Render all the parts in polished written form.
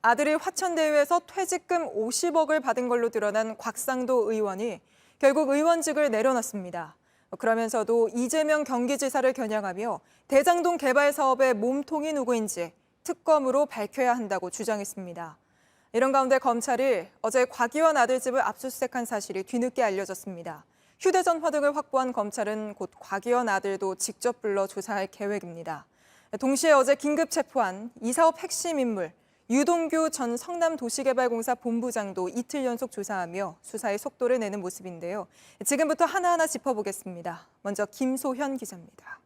아들이 화천대유에서 퇴직금 50억을 받은 걸로 드러난 곽상도 의원이 결국 의원직을 내려놨습니다. 그러면서도 이재명 경기지사를 겨냥하며 대장동 개발 사업의 몸통이 누구인지 특검으로 밝혀야 한다고 주장했습니다. 이런 가운데 검찰이 어제 곽 의원 아들 집을 압수수색한 사실이 뒤늦게 알려졌습니다. 휴대전화 등을 확보한 검찰은 곧 곽 의원 아들도 직접 불러 조사할 계획입니다. 동시에 어제 긴급 체포한 이 사업 핵심 인물 유동규 전 성남도시개발공사 본부장도 이틀 연속 조사하며 수사에 속도를 내는 모습인데요. 지금부터 하나하나 짚어보겠습니다. 먼저 김소현 기자입니다.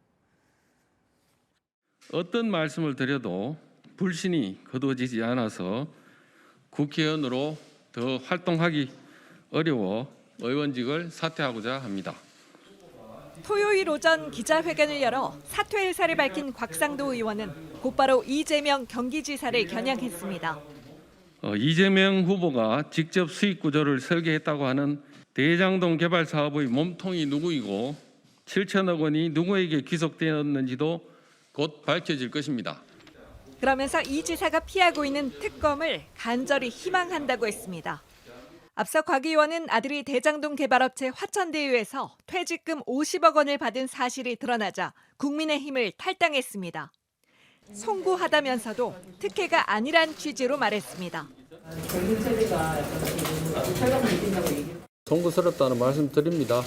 어떤 말씀을 드려도 불신이 거두어지지 않아서 국회의원으로 더 활동하기 어려워 의원직을 사퇴하고자 합니다. 토요일 오전 기자회견을 열어 사퇴 의사를 밝힌 곽상도 의원은 곧바로 이재명 경기지사를 겨냥했습니다. 이재명 후보가 직접 수익 구조를 설계했다고 하는 대장동 개발 사업의 몸통이 누구이고 7천억 원이 누구에게 귀속되었는지도 곧 밝혀질 것입니다. 그러면서 이 지사가 피하고 있는 특검을 간절히 희망한다고 했습니다. 앞서 곽 의원은 아들이 대장동 개발업체 화천대유에서 퇴직금 50억 원을 받은 사실이 드러나자 국민의힘을 탈당했습니다. 송구하다면서도 특혜가 아니란 취지로 말했습니다. 송구스럽다는 말씀 드립니다.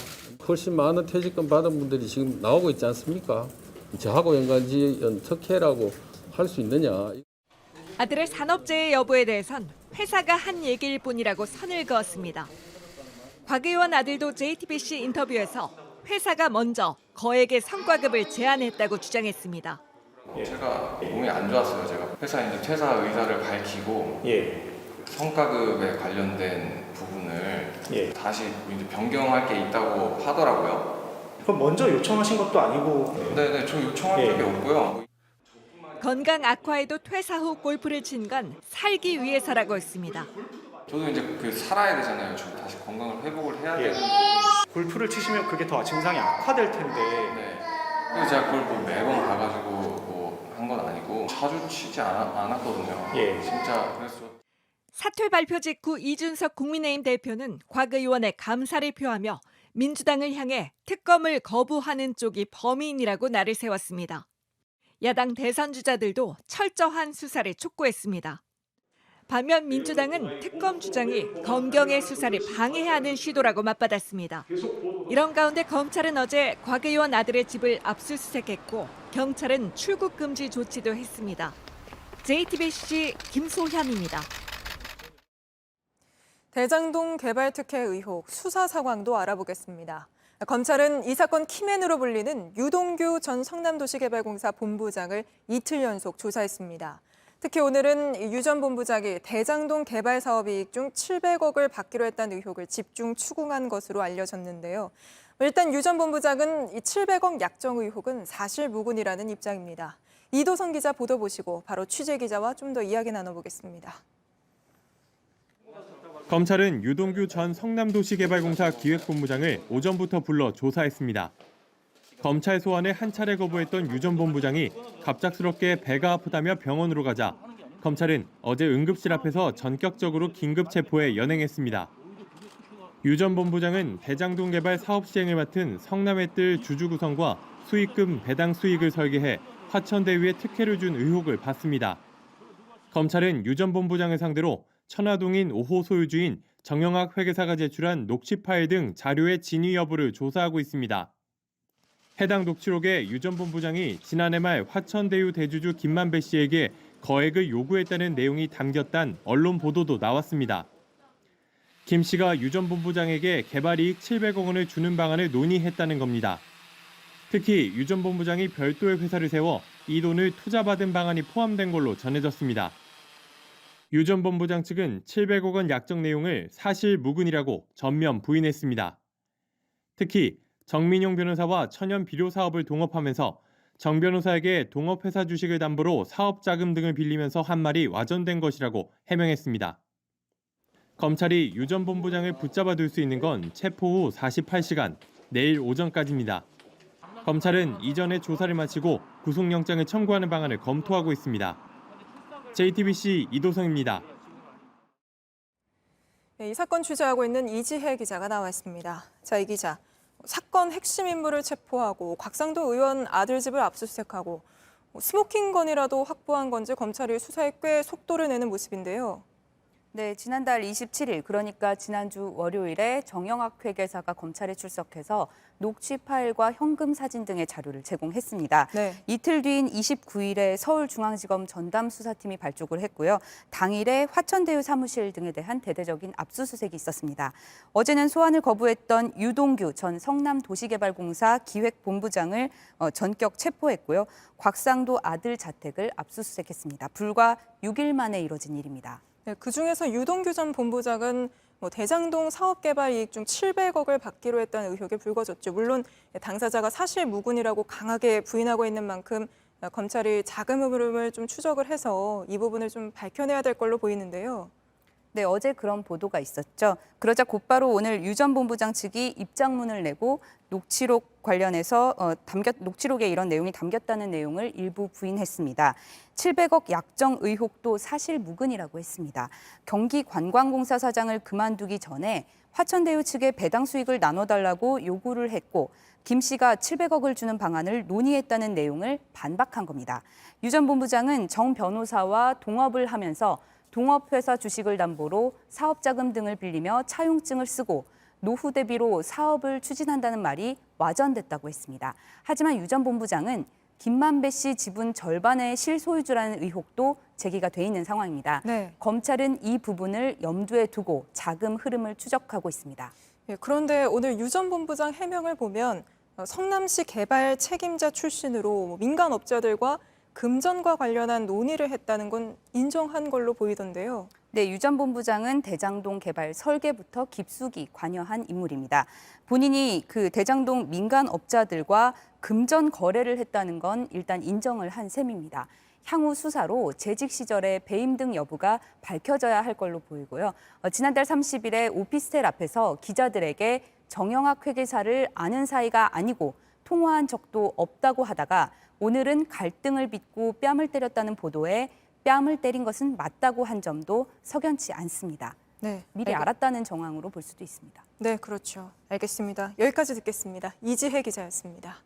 훨씬 많은 퇴직금 받은 분들이 지금 나오고 있지 않습니까? 저하고 연관지은 특혜라고 할 수 있느냐. 아들의 산업재해 여부에 대해선 회사가 한 얘기일 뿐이라고 선을 그었습니다. 곽 의원 아들도 JTBC 인터뷰에서 회사가 먼저 거액의 성과급을 제안했다고 주장했습니다. 제가 몸이 안 좋았어요. 제가 회사 이제 퇴사 의사를 밝히고 성과급에 관련된 부분을 다시 이제 변경할 게 있다고 하더라고요. 그럼 먼저 요청하신 것도 아니고? 네네, 저 요청한 적이 없고요. 건강 악화에도 퇴사 후 골프를 친 건 살기 위해서라고 했습니다. 저도 이제 살아야 되잖아요. 저 다시 건강을 회복을 해야 되는데. 골프를 치시면 그게 더 증상이 악화될 텐데. 네. 그래서 제가 그걸 뭐 매번 가가지고 뭐 한 건 아니고 자주 치지 않았거든요. 진짜 그래서. 사퇴 발표 직후 이준석 국민의힘 대표는 곽 의원의 감사를 표하며 민주당을 향해 특검을 거부하는 쪽이 범인이라고 날을 세웠습니다. 야당 대선 주자들도 철저한 수사를 촉구했습니다. 반면 민주당은 특검 주장이 검경의 수사를 방해하는 시도라고 맞받았습니다. 이런 가운데 검찰은 어제 곽 의원 아들의 집을 압수수색했고 경찰은 출국 금지 조치도 했습니다. JTBC 김소현입니다. 대장동 개발 특혜 의혹 수사 상황도 알아보겠습니다. 검찰은 이 사건 키맨으로 불리는 유동규 전 성남도시개발공사 본부장을 이틀 연속 조사했습니다. 특히 오늘은 유 전 본부장이 대장동 개발 사업 이익 중 700억을 받기로 했다는 의혹을 집중 추궁한 것으로 알려졌는데요. 일단 유 전 본부장은 이 700억 약정 의혹은 사실무근이라는 입장입니다. 이도성 기자 보도 보시고 바로 취재 기자와 좀 더 이야기 나눠보겠습니다. 검찰은 유동규 전 성남도시개발공사 기획본부장을 오전부터 불러 조사했습니다. 검찰 소환을 한 차례 거부했던 유 전 본부장이 갑작스럽게 배가 아프다며 병원으로 가자 검찰은 어제 응급실 앞에서 전격적으로 긴급 체포해 연행했습니다. 유 전 본부장은 대장동 개발 사업 시행을 맡은 성남의뜰 주주 구성과 수익금 배당 수익을 설계해 화천대유에 특혜를 준 의혹을 받습니다. 검찰은 유 전 본부장을 상대로 천화동인 5호 소유주인 정영학 회계사가 제출한 녹취 파일 등 자료의 진위 여부를 조사하고 있습니다. 해당 녹취록에 유 전 본부장이 지난해 말 화천대유 대주주 김만배 씨에게 거액을 요구했다는 내용이 담겼다는 언론 보도도 나왔습니다. 김 씨가 유 전 본부장에게 개발이익 700억 원을 주는 방안을 논의했다는 겁니다. 특히 유 전 본부장이 별도의 회사를 세워 이 돈을 투자받은 방안이 포함된 걸로 전해졌습니다. 유 전 본부장 측은 700억 원 약정 내용을 사실무근이라고 전면 부인했습니다. 특히 정민용 변호사와 천연 비료 사업을 동업하면서 정 변호사에게 동업회사 주식을 담보로 사업 자금 등을 빌리면서 한 말이 와전된 것이라고 해명했습니다. 검찰이 유 전 본부장을 붙잡아둘 수 있는 건 체포 후 48시간, 내일 오전까지입니다. 검찰은 이전에 조사를 마치고 구속영장을 청구하는 방안을 검토하고 있습니다. JTBC 이도성입니다. 이 사건 취재하고 있는 이지혜 기자가 나와 있습니다. 자, 이 기자, 사건 핵심 인물을 체포하고 곽상도 의원 아들 집을 압수수색하고 스모킹건이라도 확보한 건지 검찰이 수사에 꽤 속도를 내는 모습인데요. 네, 지난달 27일, 그러니까 지난주 월요일에 정영학 회계사가 검찰에 출석해서 녹취 파일과 현금 사진 등의 자료를 제공했습니다. 네. 이틀 뒤인 29일에 서울중앙지검 전담수사팀이 발족을 했고요. 당일에 화천대유 사무실 등에 대한 대대적인 압수수색이 있었습니다. 어제는 소환을 거부했던 유동규 전 성남도시개발공사 기획본부장을 전격 체포했고요. 곽상도 아들 자택을 압수수색했습니다. 불과 6일 만에 이뤄진 일입니다. 네, 그중에서 유동규 전 본부장은 대장동 사업개발 이익 중 700억을 받기로 했다는 의혹이 불거졌죠. 물론 당사자가 사실 무근이라고 강하게 부인하고 있는 만큼 검찰이 자금 흐름을 좀 추적을 해서 이 부분을 좀 밝혀내야 될 걸로 보이는데요. 네, 어제 그런 보도가 있었죠. 그러자 곧바로 오늘 유 전 본부장 측이 입장문을 내고 녹취록 관련해서 녹취록에 이런 내용이 담겼다는 내용을 일부 부인했습니다. 700억 약정 의혹도 사실 무근이라고 했습니다. 경기관광공사 사장을 그만두기 전에 화천대유 측에 배당 수익을 나눠달라고 요구를 했고 김 씨가 700억을 주는 방안을 논의했다는 내용을 반박한 겁니다. 유 전 본부장은 정 변호사와 동업을 하면서 동업회사 주식을 담보로 사업자금 등을 빌리며 차용증을 쓰고 노후 대비로 사업을 추진한다는 말이 와전됐다고 했습니다. 하지만 유 전 본부장은 김만배 씨 지분 절반의 실소유주라는 의혹도 제기가 돼 있는 상황입니다. 네. 검찰은 이 부분을 염두에 두고 자금 흐름을 추적하고 있습니다. 예, 그런데 오늘 유 전 본부장 해명을 보면 성남시 개발 책임자 출신으로 민간 업자들과 금전과 관련한 논의를 했다는 건 인정한 걸로 보이던데요. 네, 유 전 본부장은 대장동 개발 설계부터 깊숙이 관여한 인물입니다. 본인이 그 대장동 민간 업자들과 금전 거래를 했다는 건 일단 인정을 한 셈입니다. 향후 수사로 재직 시절의 배임 등 여부가 밝혀져야 할 걸로 보이고요. 지난달 30일에 오피스텔 앞에서 기자들에게 정영학 회계사를 아는 사이가 아니고 통화한 적도 없다고 하다가 오늘은 갈등을 빚고 뺨을 때렸다는 보도에 뺨을 때린 것은 맞다고 한 점도 석연치 않습니다. 네, 미리 알았다는 정황으로 볼 수도 있습니다. 네, 그렇죠. 알겠습니다. 여기까지 듣겠습니다. 이지혜 기자였습니다.